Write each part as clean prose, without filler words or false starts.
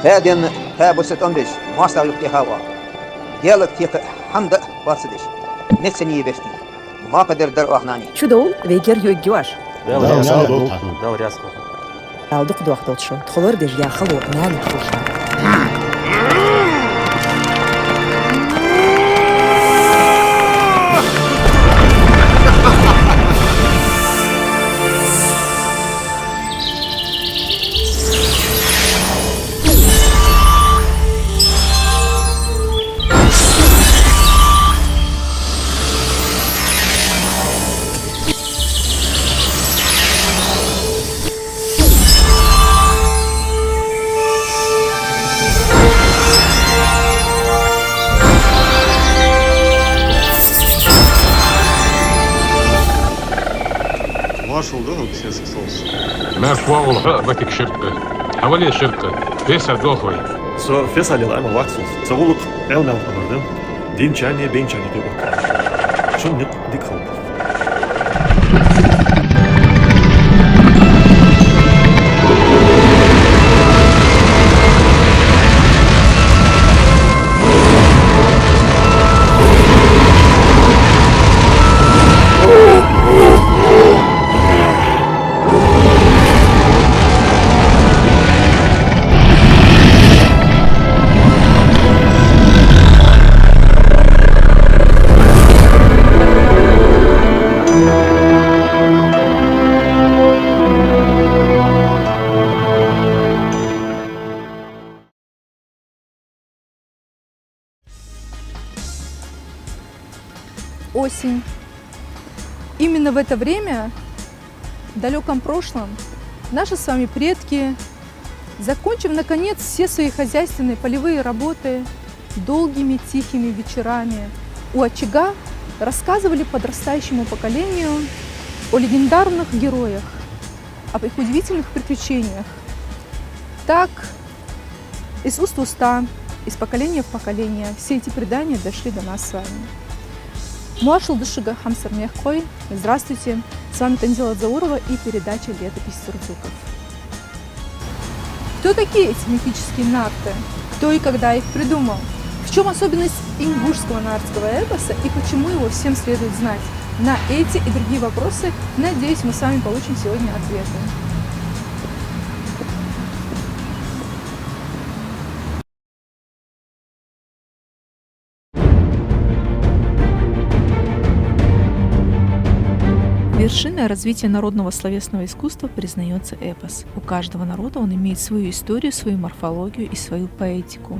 هادن ها بوستون بيش ماستا يبتي هوا ديالك تيك حمد باسدش نتسني بشتي ما قدر در أخناني شو دول ويجر يوجواش دور ياسخو aldıq duaqda oturur. Txolor bir yaxıl o nəni xuşa. Marshall ده بسياسة صوص. ما فوق حقبتك شركة حوالي شركة فيصل دوخوي Så Faisal yıl ama vaksız. Sağlık evne vardı. Din çani ben çani gibi. Şun dik kaldı. Осень. Именно в это время, в далеком прошлом, наши с вами предки, закончив наконец все свои хозяйственные полевые работы, долгими тихими вечерами у очага рассказывали подрастающему поколению о легендарных героях, об их удивительных приключениях. Так, из уст в уста, из поколения в поколение все эти предания дошли до нас с вами. Муашыл Дышига Хамсар Мехкой. Здравствуйте, с вами Танзила Заурова и передача «Летопись сурдуков». Кто такие эти мифические нарты? Кто и когда их придумал? В чем особенность ингушского нартского эпоса и почему его всем следует знать? На эти и другие вопросы, надеюсь, мы с вами получим сегодня ответы. Вершиной развития народного словесного искусства признается эпос. У каждого народа он имеет свою историю, свою морфологию и свою поэтику.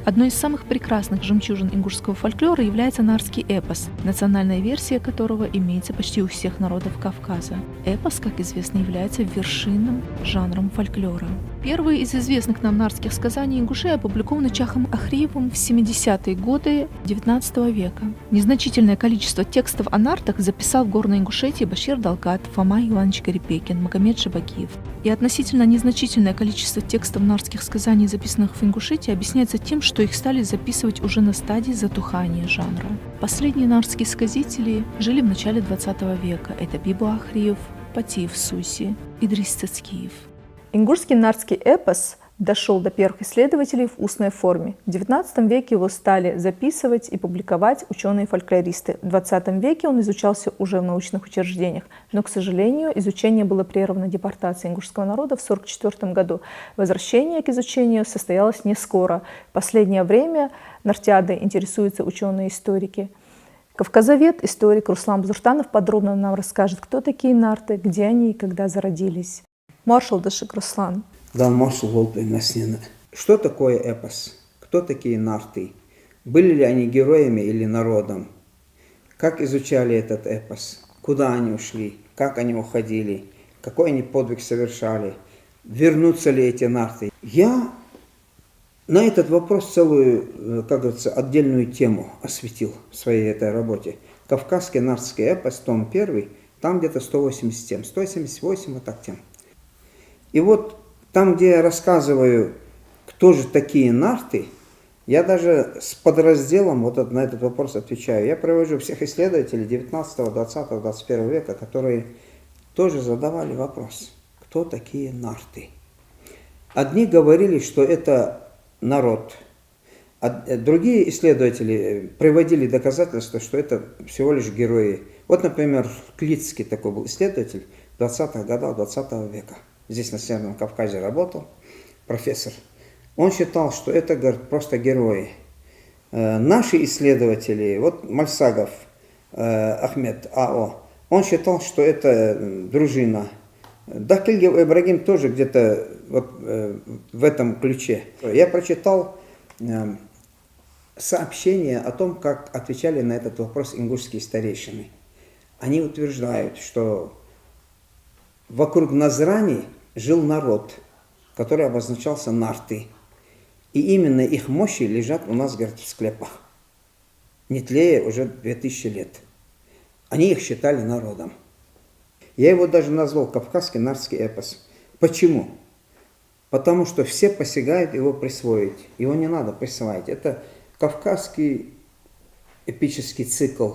Одной из самых прекрасных жемчужин ингушского фольклора является нартский эпос, национальная версия которого имеется почти у всех народов Кавказа. Эпос, как известно, является вершинным жанром фольклора. Первые из известных нам нартских сказаний ингушей опубликованы Чахом Ахриевым в 70-е годы XIX века. Незначительное количество текстов о нартах записал в Горной Ингушетии Башир Далгат, Фома Иванович Гарипекин, Магомед Шабагиев. И относительно незначительное количество текстов нартских сказаний, записанных в Ингушетии, объясняется тем, что их стали записывать уже на стадии затухания жанра. Последние нартские сказители жили в начале XX века. Это Бибу Ахриев, Патиев Суси, Идрис Цицкиев. Ингушский нартский эпос дошел до первых исследователей в устной форме. В XIX веке его стали записывать и публиковать ученые-фольклористы. В XX веке он изучался уже в научных учреждениях, но, к сожалению, изучение было прервано депортацией ингушского народа в 1944 году. Возвращение к изучению состоялось не скоро. В последнее время нартиадой интересуются ученые-историки. Кавказовед, историк Руслан Бузуртанов подробно нам расскажет, кто такие нарты, где они и когда зародились. Маршал Дышик Руслан. Да, маршал Волпин. Что такое эпос? Кто такие нарты? Были ли они героями или народом? Как изучали этот эпос? Куда они ушли? Как они уходили? Какой они подвиг совершали? Вернутся ли эти нарты? Я на этот вопрос целую, как говорится, отдельную тему осветил в своей этой работе. Кавказский нартский эпос, том 1, там где-то 180 тем, 178 вот так тем. И вот там, где я рассказываю, кто же такие нарты, я даже с подразделом вот на этот вопрос отвечаю. Я привожу всех исследователей 19, 20, 21 века, которые тоже задавали вопрос, кто такие нарты. Одни говорили, что это народ. А другие исследователи приводили доказательства, что это всего лишь герои. Вот, например, Клицкий такой был исследователь 20-х годов 20 века. Здесь на Северном Кавказе работал, профессор. Он считал, что это, говорит, просто герои. Наши исследователи, вот Мальсагов Ахмед АО, он считал, что это дружина. Дахлигов Ибрагим тоже где-то вот в этом ключе. Я прочитал сообщение о том, как отвечали на этот вопрос ингушские старейшины. Они утверждают, что вокруг Назрани жил народ, который обозначался нарты. И именно их мощи лежат у нас, говорят, в склепах. Не тлея уже 2000 лет. Они их считали народом. Я его даже назвал Кавказский нартский эпос. Почему? Потому что все посягают его присвоить. Его не надо присваивать. Это кавказский эпический цикл.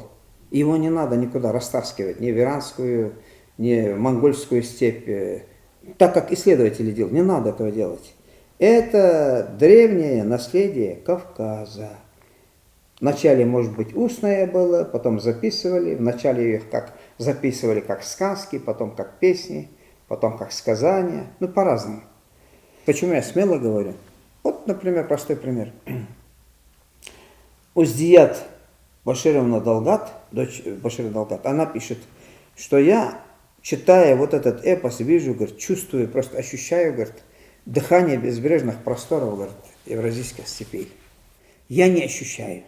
Его не надо никуда растаскивать. Ни в иранскую, ни в монгольскую степь. Так как исследователи делают. Не надо этого делать. Это древнее наследие Кавказа. Вначале, может быть, устное было, потом записывали. Вначале их как записывали как сказки, потом как песни, потом как сказания. Ну, по-разному. Почему я смело говорю? Вот, например, простой пример. Уздият Башировна Далгат, дочь Башира Далгат, она пишет, что я, читая вот этот эпос, вижу, говорит, чувствую, просто ощущаю, говорит, дыхание безбрежных просторов, говорит, евразийских степей. Я не ощущаю.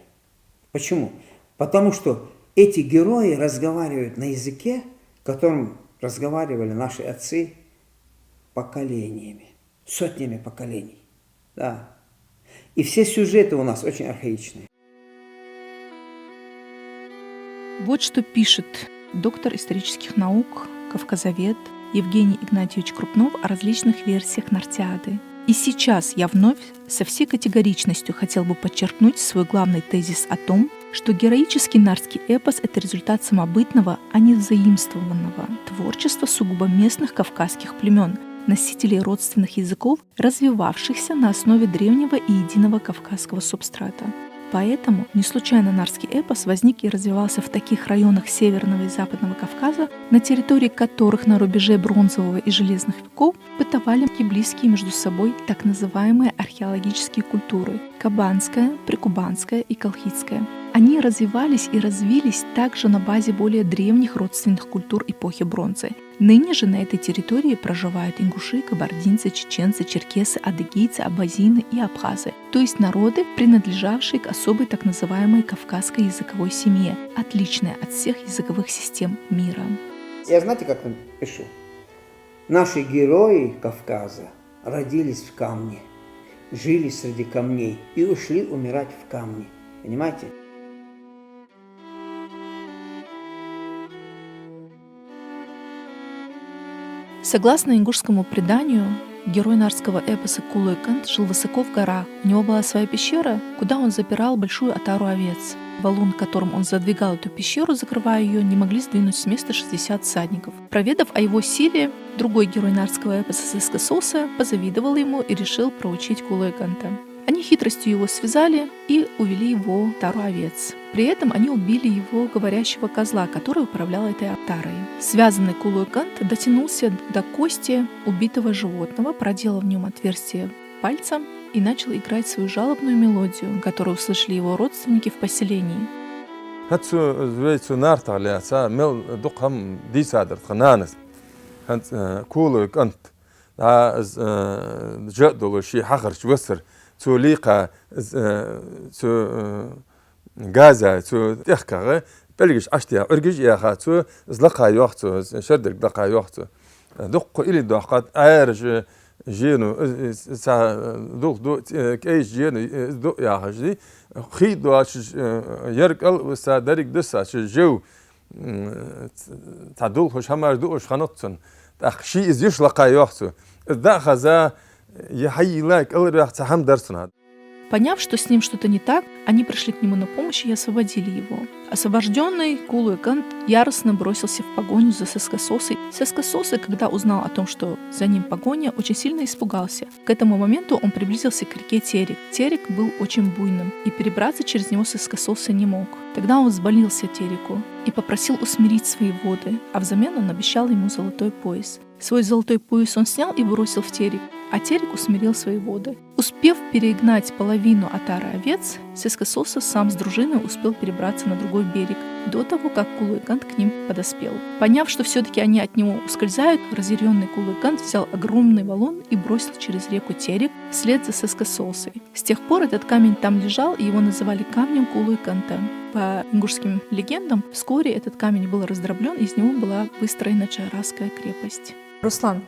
Почему? Потому что эти герои разговаривают на языке, которым разговаривали наши отцы поколениями, сотнями поколений. Да. И все сюжеты у нас очень архаичные. Вот что пишет доктор исторических наук, кавказовед Евгений Игнатьевич Крупнов о различных версиях Нартиады. И сейчас я вновь со всей категоричностью хотел бы подчеркнуть свой главный тезис о том, что героический нартский эпос – это результат самобытного, а не заимствованного творчества сугубо местных кавказских племен, носителей родственных языков, развивавшихся на основе древнего и единого кавказского субстрата. Поэтому не случайно нартский эпос возник и развивался в таких районах Северного и Западного Кавказа, на территории которых на рубеже бронзового и железных веков бытовали близкие между собой так называемые археологические культуры – кабанская, прикубанская и колхидская. Они развивались и развились также на базе более древних родственных культур эпохи бронзы. Ныне же на этой территории проживают ингуши, кабардинцы, чеченцы, черкесы, адыгейцы, абазины и абхазы, то есть народы, принадлежавшие к особой так называемой кавказской языковой семье, отличной от всех языковых систем мира. Я знаете, как пишу? Наши герои Кавказа родились в камне, жили среди камней и ушли умирать в камне. Понимаете? Согласно ингушскому преданию, герой нартского эпоса Кулой-Кант жил высоко в горах. У него была своя пещера, куда он запирал большую отару овец. Валун, которым он задвигал эту пещеру, закрывая ее, не могли сдвинуть с места 60 всадников. Проведав о его силе, другой герой нартского эпоса Сескасоса позавидовал ему и решил проучить Кулой-Канта. Они хитростью его связали и увели его в отару овец. При этом они убили его говорящего козла, который управлял этой отарой. Связанный Кулой-Кант дотянулся до кости убитого животного, проделал в нем отверстие пальцем и начал играть свою жалобную мелодию, которую услышали его родственники в поселении. توليقا غازا تخكا بلغش اشتيا ارجج يا خاتو زلقا يوختو شردك دقا يوختو دق الى دقات ارج جينو سا دو كايش جينو دو يا خجدي خيدو يرقل وسا درك دسا جو تعدل خوش همار دوش خنطن اخشي از يشلقا يوختو دا خزا Поняв, что с ним что-то не так, они пришли к нему на помощь и освободили его. Освобожденный Кулуй-Кант яростно бросился в погоню за Сескососой. Сескососы, когда узнал о том, что за ним погоня, очень сильно испугался. К этому моменту он приблизился к реке Терек. Терек был очень буйным, и перебраться через него Сескососы не мог. Тогда он взмолился Тереку и попросил усмирить свои воды, а взамен он обещал ему золотой пояс. Свой золотой пояс он снял и бросил в Терек, а Терек усмирил свои воды. Успев перегнать половину отары овец, Сескососа сам с дружиной успел перебраться на другой берег, до того, как Кулуй-Кант к ним подоспел. Поняв, что все-таки они от него ускользают, разъяренный Кулуй-Кант взял огромный валун и бросил через реку Терек вслед за Сескососой. С тех пор этот камень там лежал, и его называли камнем Кулуй-Канта. По ингушским легендам, вскоре этот камень был раздроблен, и из него была выстроена Чарасская крепость. Руслан,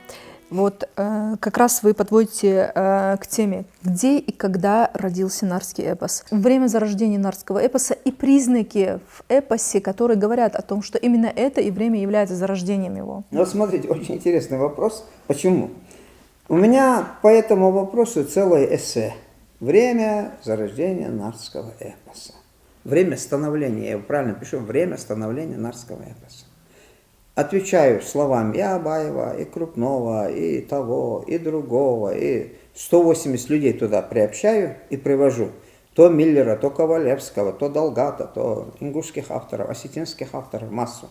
вот как раз вы подводите к теме, где и когда родился нарский эпос. Время зарождения нарского эпоса и признаки в эпосе, которые говорят о том, что именно это и время является зарождением его. Вот смотрите, очень интересный вопрос. Почему? У меня по этому вопросу целое эссе. Время зарождения нарского эпоса. Время становления, я его правильно пишу, время становления нарского эпоса. Отвечаю словами и Абаева, и Крупного, и того, и другого, и 180 людей туда приобщаю и привожу. То Миллера, то Ковалевского, то Долгата, то ингушских авторов, осетинских авторов, массу.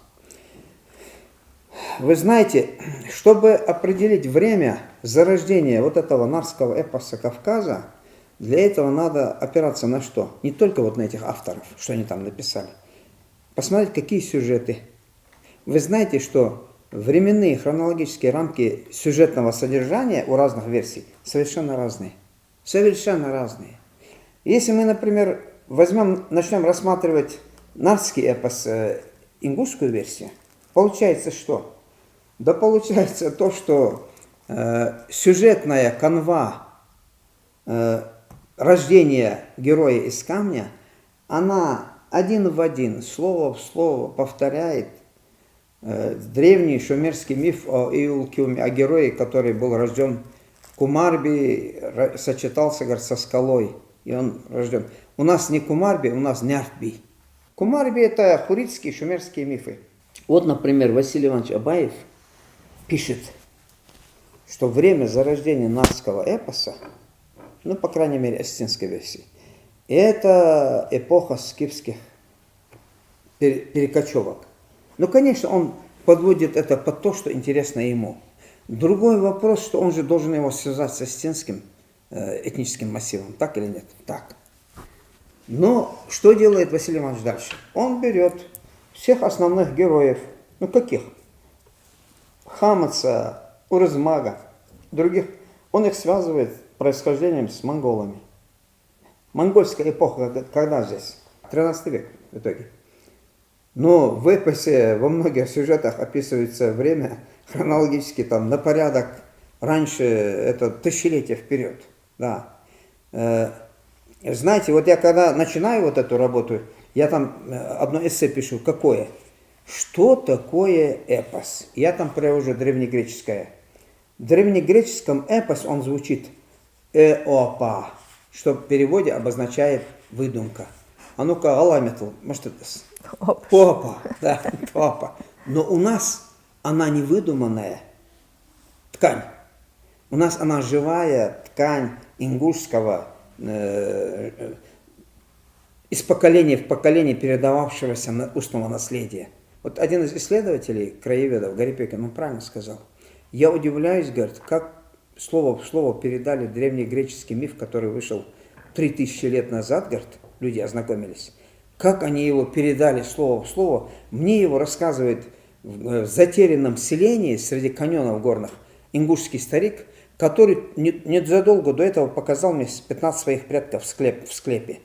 Вы знаете, чтобы определить время зарождения вот этого нарского эпоса Кавказа, для этого надо опираться на что? Не только вот на этих авторов, что они там написали. Посмотреть, какие сюжеты. Вы знаете, что временные хронологические рамки сюжетного содержания у разных версий совершенно разные. Совершенно разные. Если мы, например, начнем рассматривать нарский эпос, ингушскую версию, получается что? Да получается то, что сюжетная канва рождения героя из камня, она один в один, слово в слово повторяет древний шумерский миф о Иулкиуме, о герое, который был рожден в Кумарби, сочетался, говорит, со скалой, и он рожден. У нас не Кумарби, у нас Нявби. Кумарби – это хуритские, шумерские мифы. Вот, например, Василий Иванович Абаев пишет, что время зарождения нарского эпоса, ну, по крайней мере, осетинской версии, это эпоха скифских перекочевок. Ну, конечно, он подводит это под то, что интересно ему. Другой вопрос, что он же должен его связать с осетинским этническим массивом, так или нет? Так. Но что делает Василий Иванович дальше? Он берет всех основных героев, ну каких? Хамаца, Урызмага, других. Он их связывает происхождением с монголами. Монгольская эпоха, когда здесь? 13 век в итоге. Но в эпосе во многих сюжетах описывается время хронологически там на порядок раньше, это тысячелетия вперед. Да. Знаете, вот я когда начинаю вот эту работу, я там одно эссе пишу. Какое? Что такое эпос? Я там привожу древнегреческое. В древнегреческом эпос он звучит эопа, что в переводе обозначает выдумка. А ну-ка, аламетл, может это... Опа, да, опа. Но у нас она не выдуманная ткань. У нас она живая ткань ингушского, из поколения в поколение передававшегося устного наследия. Вот один из исследователей, краеведов, Гарри Пекин, он правильно сказал. Я удивляюсь, говорит, как слово в слово передали древнегреческий миф, который вышел 3000 лет назад, говорит, люди ознакомились. Как они его передали слово в слово, мне его рассказывает в затерянном селении среди каньонов горных ингушский старик, который незадолго до этого показал мне 15 своих предков в склепе.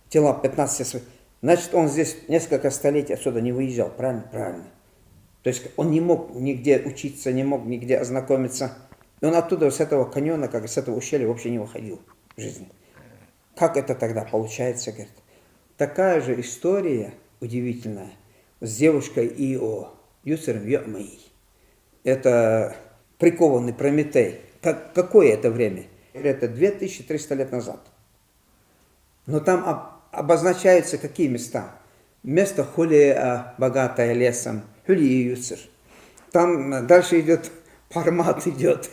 Тела 15 своих. Значит, он здесь несколько столетий отсюда не выезжал, правильно? Правильно. То есть он не мог нигде учиться, не мог нигде ознакомиться. И он оттуда, с этого каньона, как с этого ущелья вообще не выходил в жизни. Как это тогда получается, говорит? Такая же история удивительная с девушкой Ио, Юцером Йомей. Это прикованный Прометей. Какое это время? Это 2300 лет назад. Но там обозначаются какие места. Место Хулия, богатое лесом, Хулия Юцер. Там дальше идет Пармат идет.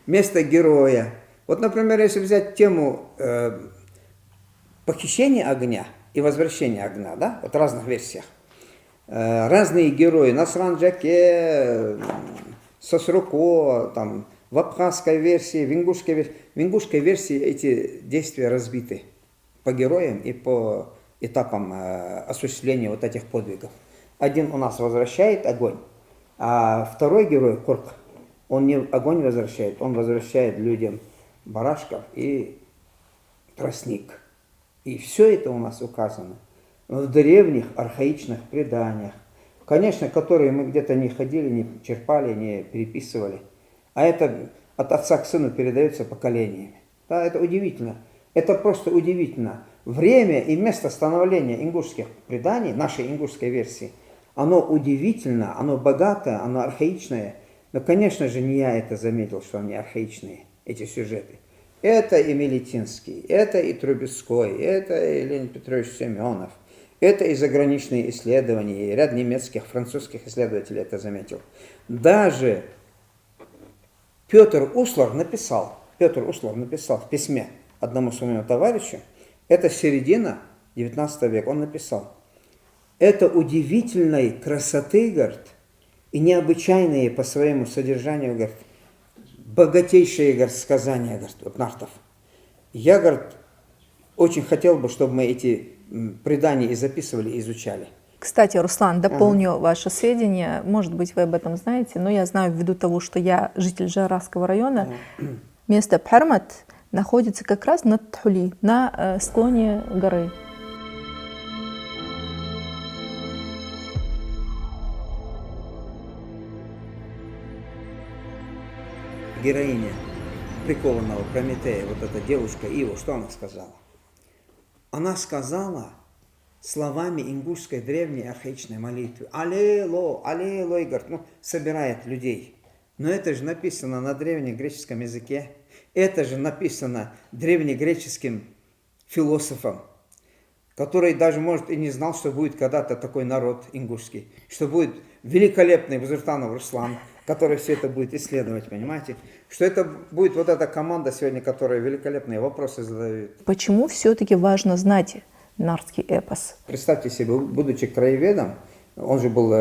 Место героя. Вот, например, если взять тему похищения огня и возвращения огня, да, вот в разных версиях. Разные герои, Насран Джаке, Сосруко, там, в абхазской версии, в ингушской версии эти действия разбиты по героям и по этапам осуществления вот этих подвигов. Один у нас возвращает огонь, а второй герой, Курк, он не огонь возвращает, он возвращает людям барашков и тростник. И все это у нас указано в древних архаичных преданиях, конечно, которые мы где-то не ходили, не черпали, не переписывали. А это от отца к сыну передается поколениями. Да, это удивительно. Это просто удивительно. Время и место становления ингушских преданий, нашей ингушской версии, оно удивительно, оно богатое, оно архаичное. Но, конечно же, не я это заметил, что они архаичные, эти сюжеты. Это и Мелитинский, это и Трубецкой, это и Леонид Петрович Семенов, это и заграничные исследования, и ряд немецких, французских исследователей это заметил. Даже Петр Услар написал в письме одному своему товарищу, это середина 19 века, он написал: это удивительной красоты, говорит, и необычайные по своему содержанию, говорит, богатейшие, говорит, сказания, говорит, вот нартов. Я, говорит, очень хотел бы, чтобы мы эти предания и записывали, и изучали. Кстати, Руслан, дополню ваше сведения. Может быть, вы об этом знаете, но я знаю ввиду того, что я житель Жарасского района. Место Пармат находится как раз над Тхули, на склоне горы. Героиня прикованного Прометея, вот эта девушка Ива, что она сказала? Она сказала словами ингушской древней архаичной молитвы: «Аллило, аллило», и говорит, собирает людей. Но это же написано на древнегреческом языке, это же написано древнегреческим философом, который даже, может, и не знал, что будет когда-то такой народ ингушский, что будет великолепный Бузуртанов Руслан, который все это будет исследовать, понимаете? Что это будет вот эта команда сегодня, которая великолепные вопросы задает. Почему все-таки важно знать нарский эпос? Представьте себе, будучи краеведом, он же был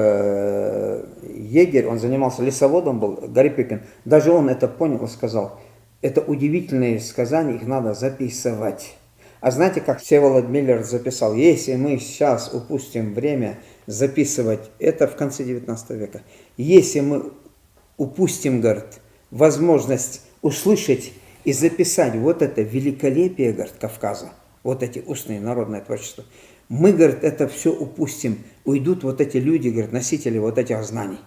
егерь, он занимался лесоводом, был Гарипикин, даже он это понял и сказал: это удивительные сказания, их надо записывать. А знаете, как Всеволод Миллер записал: если мы сейчас упустим время записывать, это в конце 19 века, если мы упустим, говорит, возможность услышать и записать вот это великолепие, говорит, Кавказа, вот эти устные народное творчество, мы, говорит, это все упустим, уйдут вот эти люди, говорит, носители вот этих знаний.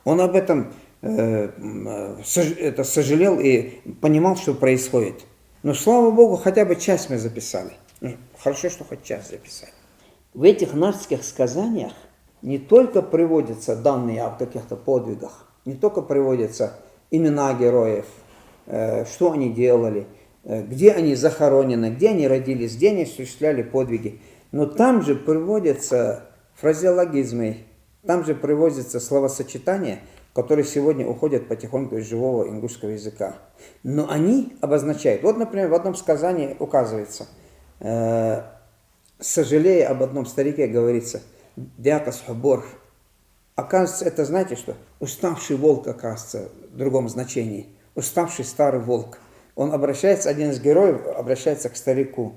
Он об этом сожалел и понимал, что происходит. Но, слава Богу, хотя бы часть мы записали. Хорошо, что хоть часть записали. В этих нартских сказаниях не только приводятся данные о каких-то подвигах, не только приводятся имена героев, что они делали, где они захоронены, где они родились, где они осуществляли подвиги. Но там же приводятся фразеологизмы, там же приводятся словосочетания, которые сегодня уходят потихоньку из живого ингушского языка. Но они обозначают, вот, например, в одном сказании указывается, сожалея об одном старике, говорится: «Дякас хабор». Оказывается, это, знаете что? Уставший волк, оказывается, в другом значении. Уставший старый волк. Он обращается, один из героев обращается к старику.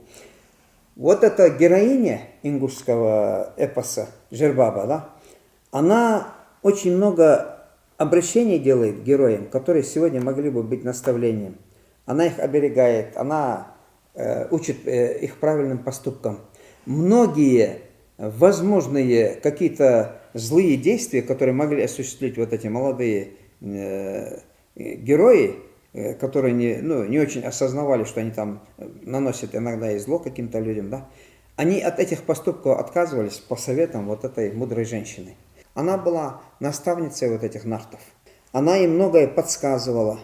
Вот эта героиня ингушского эпоса Жербаба, да, она очень много обращений делает к героям, которые сегодня могли бы быть наставлением. Она их оберегает, она учит их правильным поступкам. Многие возможные какие-то злые действия, которые могли осуществить вот эти молодые герои, которые не очень осознавали, что они там наносят иногда и зло каким-то людям, да, они от этих поступков отказывались по советам вот этой мудрой женщины. Она была наставницей вот этих нартов. Она им многое подсказывала.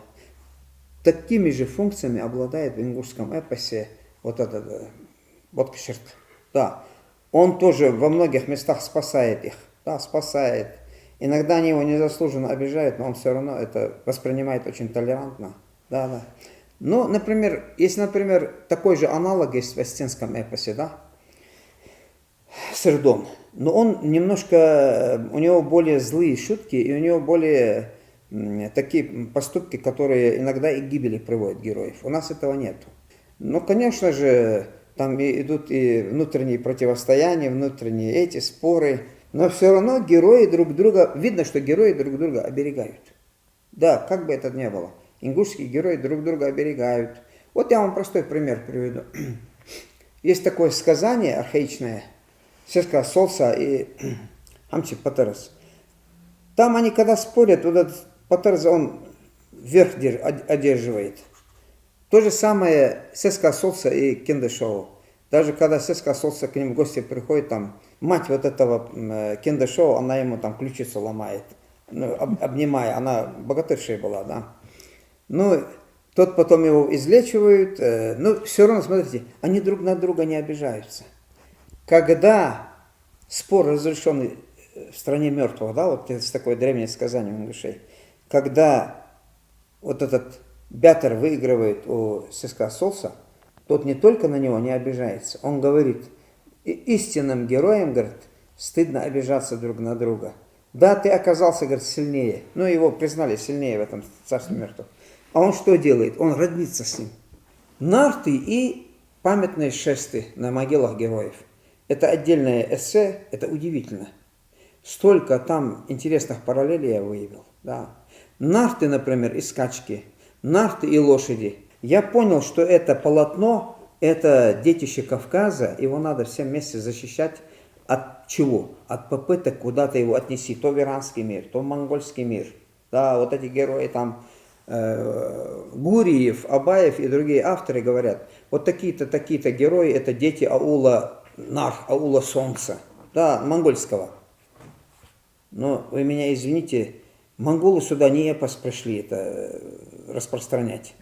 Такими же функциями обладает в ингушском эпосе вот эта Вот кширт. Да. Он тоже во многих местах спасает их. Да, спасает. Иногда они его незаслуженно обижают, но он все равно это воспринимает очень толерантно. Да, да. Ну, например, есть, например, такой же аналог есть в осетинском эпосе, да? Сырдон. Но он немножко, у него более злые шутки, и у него более такие поступки, которые иногда и к гибели приводят героев. У нас этого нет. Но, конечно же, там идут и внутренние противостояния, внутренние эти споры, но все равно герои друг друга, видно, что герои друг друга оберегают. Да, как бы это ни было. Ингушские герои друг друга оберегают. Вот я вам простой пример приведу. Есть такое сказание архаичное, Сеска Солса и Хамчи Патерас. Там они, когда спорят, вот этот Патерас, он верх одерживает. То же самое Сеска Солса и Кендешоу. Даже когда Сеска Солса к ним в гости приходит, там мать вот этого Кендешоу, она ему там ключицу ломает, ну, обнимая, она богатыршей была, да. Ну, тот потом его излечивают, но все равно, смотрите, они друг на друга не обижаются. Когда спор разрешенный в стране мертвых, да, вот это такое древнее сказание у ингушей, когда вот этот Бятер выигрывает у Сеска Солса, тот не только на него не обижается, он говорит, истинным героям, говорит, стыдно обижаться друг на друга. Да, ты оказался, говорит, сильнее, ну его признали сильнее в этом царстве мертвых. А он что делает? Он роднится с ним. Нарты и памятные шесты на могилах героев. Это отдельное эссе, это удивительно. Столько там интересных параллелей я выявил. Да. Нарты, например, и скачки, нарты и лошади. Я понял, что это полотно, это детище Кавказа, его надо всем вместе защищать от чего? От попыток куда-то его отнести, то в иранский мир, то в монгольский мир. Да, вот эти герои там, Гуриев, Абаев и другие авторы говорят, вот такие-то, такие-то герои, это дети аула Нар, аула Солнца, да, монгольского. Но вы меня извините, монголы сюда не эпос пришли это распространять.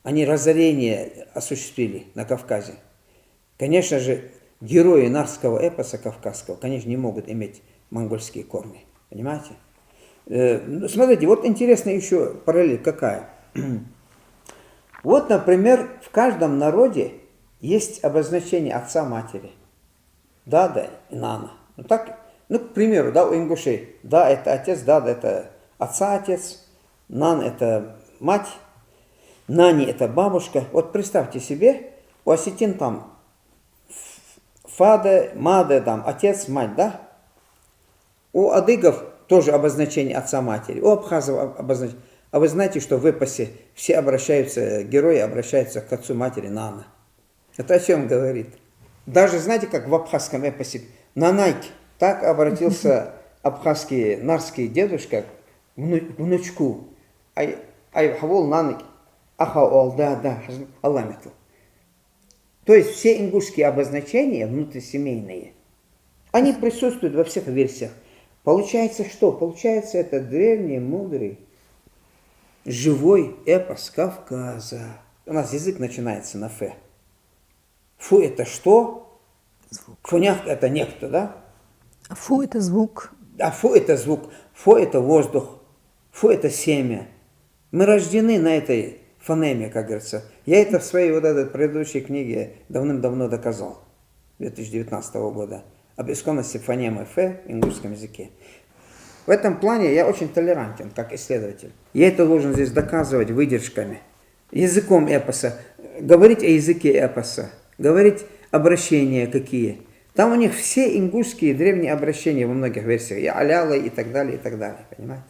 Они разорение осуществили на Кавказе. Конечно же, герои нарского эпоса кавказского, конечно, не могут иметь монгольские корни. Понимаете? Смотрите, вот интересно еще параллель какая. Вот, например, в каждом народе есть обозначение отца-матери. Дада и Нана. Ну, так, ну, к примеру, да, у ингушей. Да, это отец, Дада это отца-отец, Нан это мать, Нани это бабушка. Вот представьте себе, у осетин там Фада, Мада, там отец, мать, да? У адыгов тоже обозначение отца-матери, у абхазов обозначение. А вы знаете, что в эпосе все обращаются, герои обращаются к отцу-матери Нана. Это о чем говорит? Даже знаете, как в абхазском эпосе Нанайки, так обратился абхазский нарский дедушка к внучку. Ай хавол Нанайки, ахаол, да, Алламитл. То есть все ингушские обозначения внутрисемейные, они присутствуют во всех версиях. Получается что? Получается это древний, мудрый, живой эпос Кавказа. У нас язык начинается на «ф». Фу – это что? Звук. Фунях – это некто, да? Фу – это звук. А фу – это звук, фу – это воздух, фу – это семя. Мы рождены на этой фонеме, как говорится. Я это в своей вот этой предыдущей книге давным-давно доказал, 2019 года, об исконности фонемы «ф» в ингушском языке. В этом плане я очень толерантен, как исследователь. Я это должен здесь доказывать выдержками, языком эпоса, говорить о языке эпоса, говорить обращения какие. Там у них все ингушские древние обращения во многих версиях, и аляла и так далее, понимаете?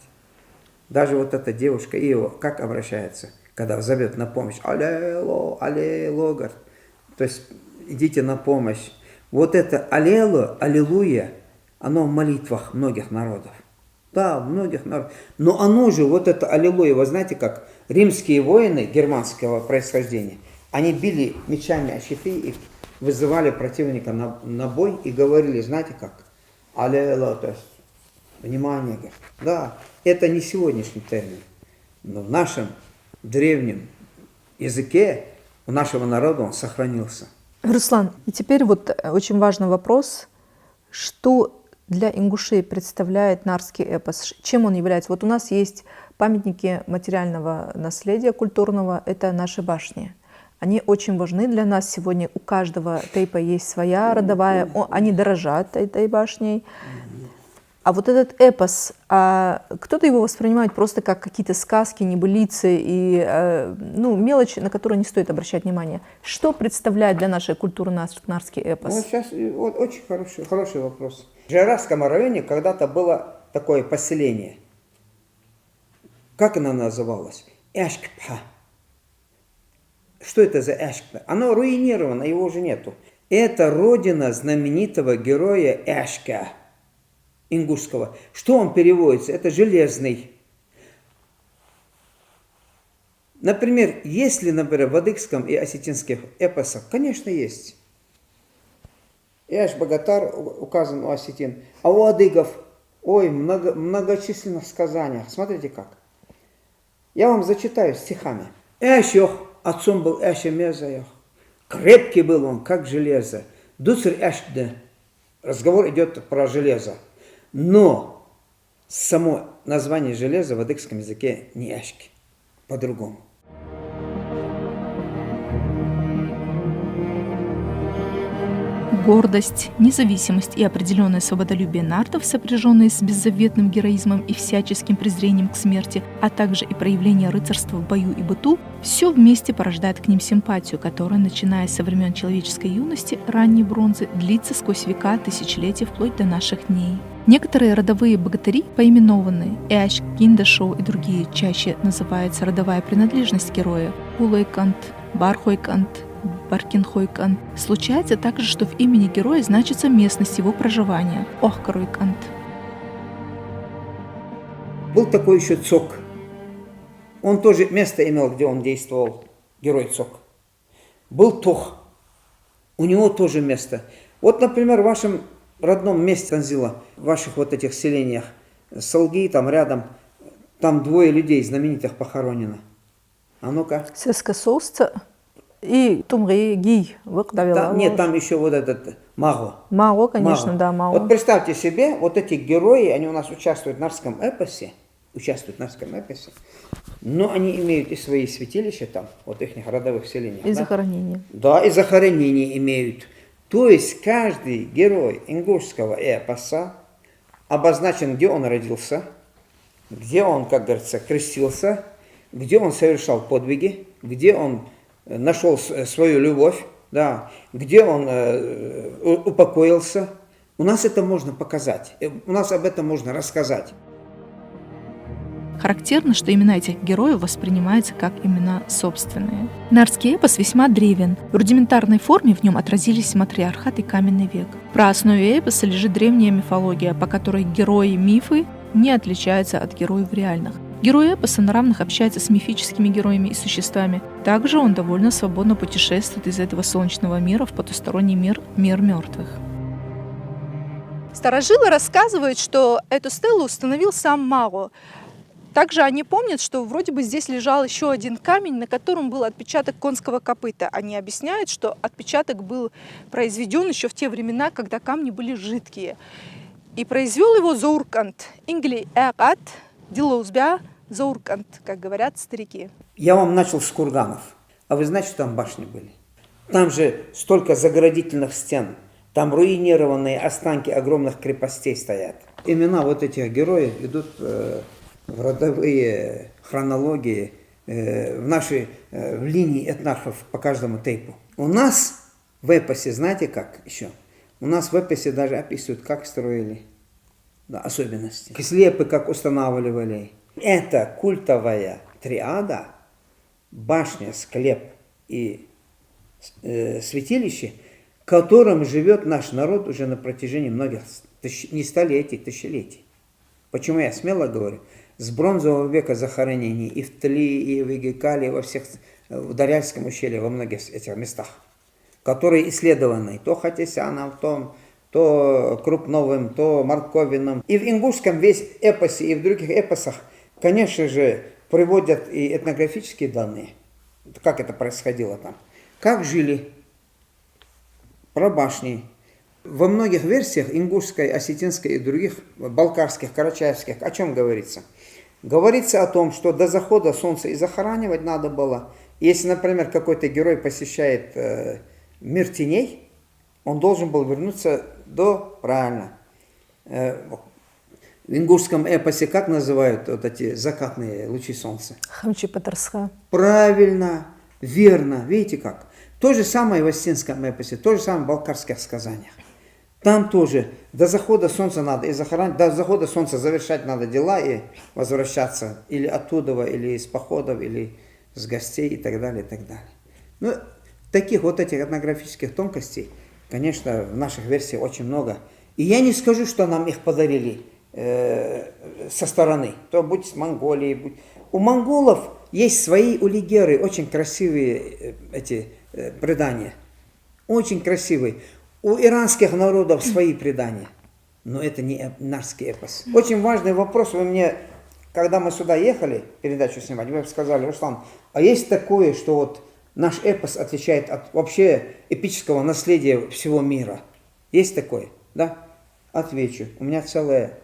Даже вот эта девушка Иова, как обращается, когда зовет на помощь, алело, алело, говорит. То есть идите на помощь. Вот это алело, аллилуйя, оно в молитвах многих народов. Да, многих народов. Но оно же, вот это аллилуйя, вы знаете, как римские воины германского происхождения, они били мечами о щиты и вызывали противника на бой и говорили, знаете как, аллилуйя, то есть, внимание, говорит. Да, это не сегодняшний термин, но в нашем древнем языке у нашего народа он сохранился. Руслан, и теперь вот очень важный вопрос, что для ингушей представляет нарский эпос, чем он является? Вот у нас есть памятники материального наследия культурного, это наши башни. Они очень важны для нас сегодня, у каждого тейпа есть своя родовая, они дорожат этой башней. А вот этот эпос, кто-то его воспринимает просто как какие-то сказки, небылицы и мелочи, на которые не стоит обращать внимание. Что представляет для нашей культуры нарский эпос? Вот сейчас очень хороший вопрос. В Жайрасском районе когда-то было такое поселение. Как оно называлось? Эшкпха. Что это за Эшкпха? Оно руинировано, его уже нету. Это родина знаменитого героя Эшка. Ингушского. Что он переводится? Это железный. Например, есть ли, например, в адыгском и осетинских эпосах? Конечно, есть. Эш-Богатар указан у осетин. А у адыгов, многочисленных сказаниях. Смотрите как. Я вам зачитаю стихами. Эшёх, отцом был Эшемезаёх. Крепкий был он, как железо. Дуцарь Эшде. Разговор идет про железо. Но само название железа в адыгском языке не эшки, по-другому. Гордость, независимость и определенное свободолюбие нартов, сопряженные с беззаветным героизмом и всяческим презрением к смерти, а также и проявление рыцарства в бою и быту, все вместе порождает к ним симпатию, которая, начиная со времен человеческой юности, ранней бронзы, длится сквозь века, тысячелетия, вплоть до наших дней. Некоторые родовые богатыри, поименованные Эш, Киндашоу и другие, чаще называется родовая принадлежность героя Улайкант, Бархойкант, Баркинхойкант. Случается также, что в имени героя значится местность его проживания – Охкаройкант. Был такой еще Цок. Он тоже место имел, где он действовал, герой Цок. Был Тох. У него тоже место. Вот, например, в вашем родном месте Танзила, в ваших вот этих селениях, Салги, там рядом, там 2 людей знаменитых похоронено. А ну-ка. Сескасоусца и Тумри Ги. Нет, там еще вот этот Маго. Маго, конечно, Маго. да, Маго. Вот представьте себе, вот эти герои, они у нас участвуют в нарском эпосе, но они имеют и свои святилища там, вот их родовых селениях. И захоронения. Да, и захоронения имеют. То есть каждый герой ингушского эпоса обозначен, где он родился, где он, как говорится, крестился, где он совершал подвиги, где он нашел свою любовь, да, где он упокоился. У нас это можно показать, у нас об этом можно рассказать. Характерно, что имена этих героев воспринимаются как имена собственные. Нарский эпос весьма древен. В рудиментарной форме в нем отразились матриархат и каменный век. В праоснове эпоса лежит древняя мифология, по которой герои мифы не отличаются от героев реальных. Герой эпоса на равных общается с мифическими героями и существами. Также он довольно свободно путешествует из этого солнечного мира в потусторонний мир, мир мертвых. Старожилы рассказывают, что эту стелу установил сам Маго. Также они помнят, что вроде бы здесь лежал еще один камень, на котором был отпечаток конского копыта. Они объясняют, что отпечаток был произведен еще в те времена, когда камни были жидкие. И произвел его Зауркант. Ингли Экат, Дилоузбя, Зауркант, как говорят старики. Я вам начал с курганов. А вы знаете, что там башни были? Там же столько заградительных стен. Там руинированные останки огромных крепостей стоят. Имена вот этих героев идут в родовые хронологии, в линии этнархов по каждому тейпу. У нас в эпосе, знаете как еще? У нас в эпосе даже описывают, как строили, да, особенности. Слепы как устанавливали. Это культовая триада, башня, склеп и святилище, которым живет наш народ уже на протяжении многих не столетий, тысячелетий. Почему я смело говорю? С бронзового века захоронений и в Тли, и в Игикале, в Даряльском ущелье, во многих этих местах, которые исследованы то Хатисяном, то Крупновым, то Марковиным. И в ингушском весь эпосе, и в других эпосах, конечно же, приводят и этнографические данные, как это происходило там, как жили про башни. Во многих версиях ингушской, осетинской и других балкарских, карачаевских о чем говорится? Говорится о том, что до захода солнца и захоранивать надо было. Если, например, какой-то герой посещает мир теней, он должен был вернуться правильно. В ингушском эпосе как называют вот эти закатные лучи солнца? Хамчи Патарсха. Правильно, верно. Видите как? То же самое в осетинском эпосе, то же самое в балкарских сказаниях. Там тоже до захода солнца надо и захоранить, до захода солнца завершать надо дела и возвращаться или оттуда, или из походов, или с гостей и так далее, и так далее. Ну, таких вот этих этнографических тонкостей, конечно, в наших версиях очень много. И я не скажу, что нам их подарили со стороны. То будь с Монголией, будь... У монголов есть свои улигеры, очень красивые эти предания. Очень красивые. У иранских народов свои предания. Но это не нарский эпос. Очень важный вопрос. Вы мне, когда мы сюда ехали, передачу снимать, вы сказали: Руслан, а есть такое, что вот наш эпос отличает от вообще эпического наследия всего мира? Есть такое? Да? Отвечу. У меня целая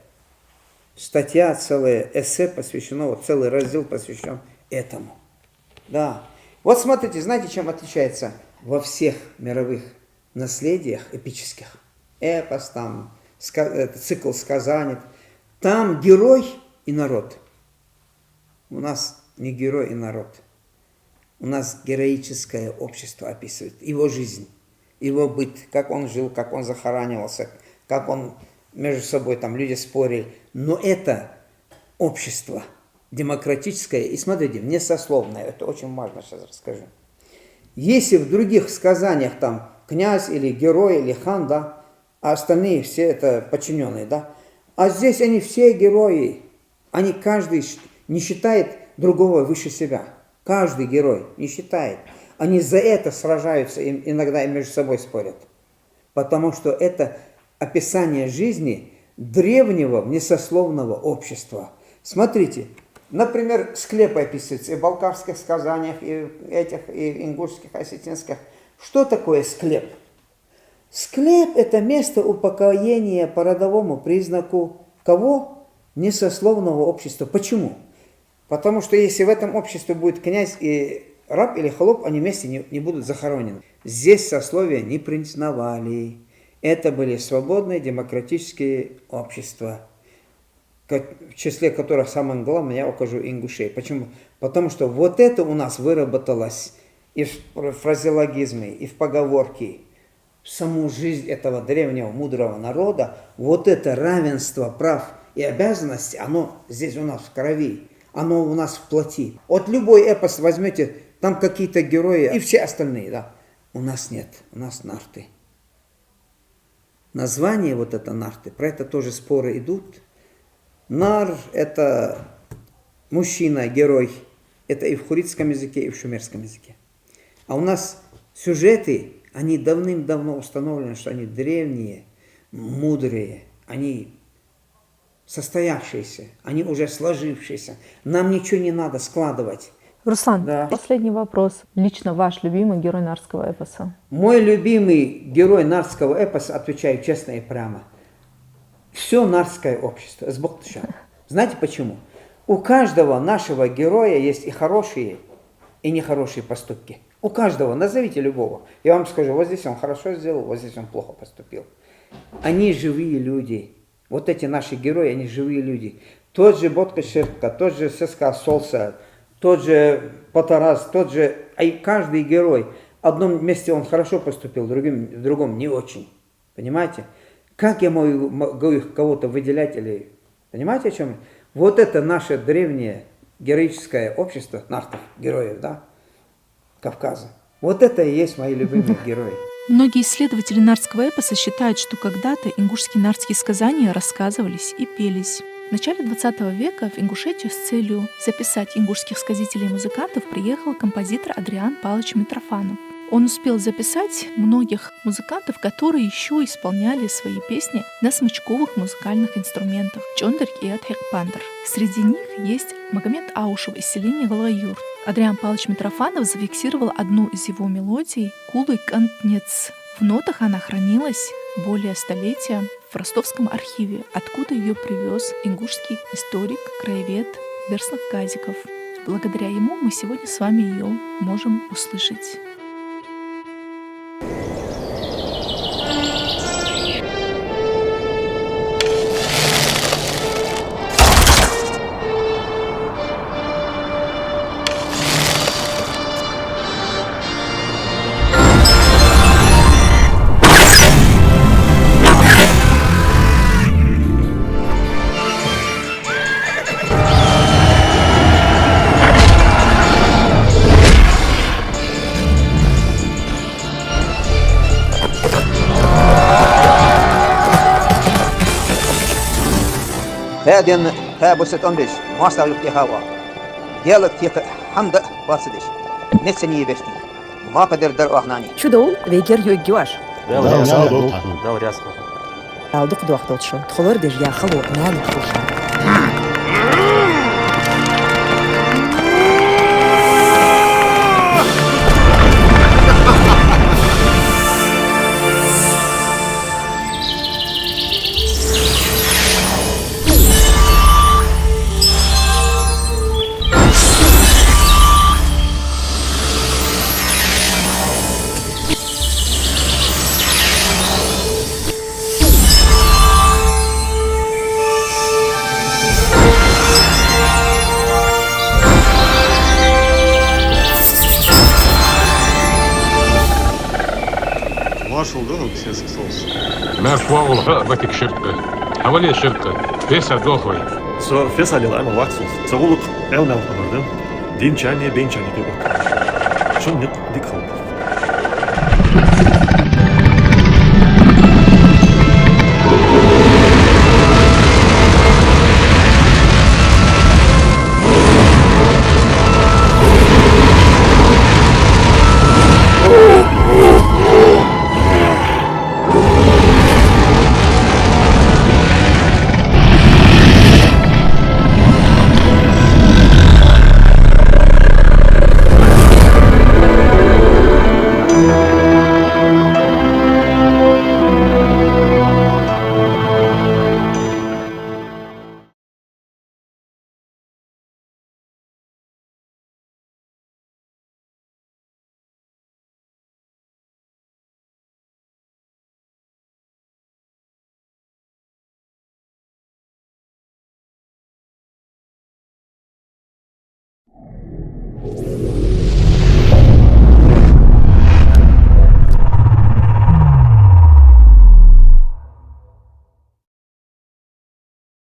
статья, целое эссе посвящено, вот целый раздел посвящен этому. Да. Вот смотрите, знаете, чем отличается во всех мировых наследиях эпических? Эпос, там, цикл сказаний. Там герой и народ. У нас не герой и народ. У нас героическое общество описывает его жизнь, его быт, как он жил, как он захоранивался, как он между собой, там люди спорили. Но это общество демократическое и, смотрите, несословное. Это очень важно, сейчас расскажу. Если в других сказаниях там князь или герой или хан, да, а остальные все это подчиненные, да, а здесь они все герои. Они каждый не считает другого выше себя. Каждый герой не считает. Они за это сражаются, иногда и между собой спорят. Потому что это описание жизни древнего несословного общества. Смотрите, например, склепы описываются и в балкарских сказаниях, и в этих, и в ингушских, осетинских. Что такое склеп? Склеп – это место упокоения по родовому признаку кого? Несословного общества. Почему? Потому что если в этом обществе будет князь и раб или холоп, они вместе не будут захоронены. Здесь сословия не признавали. Это были свободные демократические общества, в числе которых самым главным я укажу ингушей. Почему? Потому что вот это у нас выработалось и в фразеологизме, и в поговорке, в саму жизнь этого древнего мудрого народа. Вот это равенство прав и обязанностей, оно здесь у нас в крови, оно у нас в плоти. Вот любой эпос возьмете, там какие-то герои и все остальные, да. У нас нет, у нас нарты. Название вот это нарты, про это тоже споры идут. Нар – это мужчина, герой. Это и в хуритском языке, и в шумерском языке. А у нас сюжеты, они давным-давно установлены, что они древние, мудрые, они состоявшиеся, они уже сложившиеся. Нам ничего не надо складывать. Руслан, Да. последний вопрос. Лично ваш любимый герой нарского эпоса? Мой любимый герой нарского эпоса, отвечаю честно и прямо, все нарское общество. Знаете почему? У каждого нашего героя есть и хорошие, и нехорошие поступки. У каждого, назовите любого. Я вам скажу, вот здесь он хорошо сделал, вот здесь он плохо поступил. Они живые люди. Вот эти наши герои, они живые люди. Тот же Ботка Ширка, тот же Сеска Солса, тот же Патарас, тот же... Каждый герой. В одном месте он хорошо поступил, в другом не очень. Понимаете? Как я могу их кого-то выделять или... Понимаете, о чем? Вот это наше древнее героическое общество, нартов, героев, да, Кавказа. Вот это и есть мои любимые герои. Многие исследователи нартского эпоса считают, что когда-то ингушские нартские сказания рассказывались и пелись. В начале 20 века в Ингушетию с целью записать ингушских сказителей и музыкантов приехал композитор Адриан Павлович Митрофанов. Он успел записать многих музыкантов, которые еще исполняли свои песни на смычковых музыкальных инструментах чондырь и атхекпандр. Среди них есть Магомед Аушев из селения Волгаюрт. Адриан Павлович Митрофанов зафиксировал одну из его мелодий «Кулый кантнец» В нотах она хранилась более столетия в Ростовском архиве, откуда ее привез ингушский историк, краевед Берснах Газиков. Благодаря ему мы сегодня с вами ее можем услышать. هادن هابوست أمبش ماستر يبتهاوا ديالك تيك حمد باسدش نتسني بشتي ما قدر در أخناني Чудол, вегер югюаш. Дал ряску. Алдук дуахтолчу. Тхолор деж я хало нан хуша. Маршал, да, сельский соус. مرفوع بتك شركة حوالي شركة بيسا دوخوي So, fesalil einmal Wachstum. Zeruluk, elmel anladım. Din çani, ben çani gibi. Şun dik hal.